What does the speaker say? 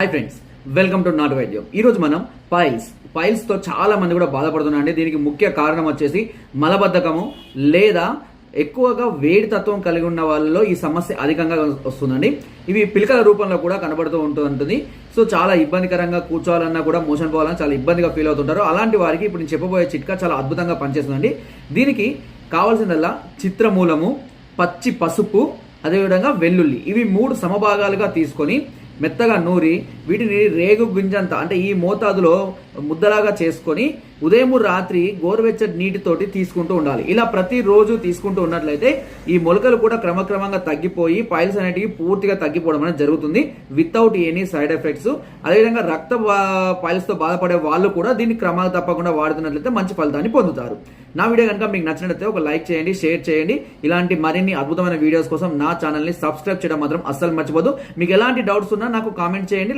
Hi friends, welcome to నాటు వైద్యం. ఈరోజు మనం పైల్స్ తో చాలా మంది కూడా బాధపడుతున్నారండి. దీనికి ముఖ్య కారణం వచ్చేసి మలబద్ధకము లేదా ఎక్కువగా వేడి తత్వం కలిగి ఉన్న వాళ్ళలో ఈ సమస్య అధికంగా వస్తుందండి. ఇవి పిలకల రూపంలో కూడా కనబడుతూ ఉంటుంది. సో చాలా ఇబ్బందికరంగా కూర్చోవాలన్నా కూడా మోషన్ పోవాలన్నా చాలా ఇబ్బందిగా ఫీల్ అవుతుంటారు. అలాంటి వారికి ఇప్పుడు నేను చెప్పబోయే చిట్కా చాలా అద్భుతంగా పనిచేస్తుందండి. దీనికి కావాల్సిందల్లా చిత్రమూలము, పచ్చి పసుపు, అదేవిధంగా వెల్లుల్లి, ఇవి 3 సమభాగాలుగా తీసుకొని మెత్తగా నూరి వీటిని రేగు గింజంతా అంటే ఈ మోతాదులో ముద్దలాగా చేసుకొని ఉదయం రాత్రి గోరువెచ్చటి నీటితోటి తీసుకుంటూ ఉండాలి. ఇలా ప్రతిరోజు తీసుకుంటూ ఉన్నట్లయితే ఈ మొలకలు కూడా క్రమక్రమంగా తగ్గిపోయి పైల్స్ అనేటివి పూర్తిగా తగ్గిపోవడం అనేది జరుగుతుంది వితౌట్ ఎనీ సైడ్ ఎఫెక్ట్స్. అదేవిధంగా రక్త పైల్స్తో బాధపడే వాళ్ళు కూడా దీన్ని క్రమాలు తప్పకుండా వాడుతున్నట్లయితే మంచి ఫలితాన్ని పొందుతారు. నా వీడియో కనుక మీకు నచ్చినట్లయితే ఒక లైక్ చేయండి, షేర్ చేయండి. ఇలాంటి మరిన్ని అద్భుతమైన వీడియోస్ కోసం నా ఛానల్ని సబ్స్క్రైబ్ చేయడం మాత్రం అస్సలు మర్చిపోదు. మీకు ఎలాంటి డౌట్స్ ఉన్నా నాకు కామెంట్ చేయండి.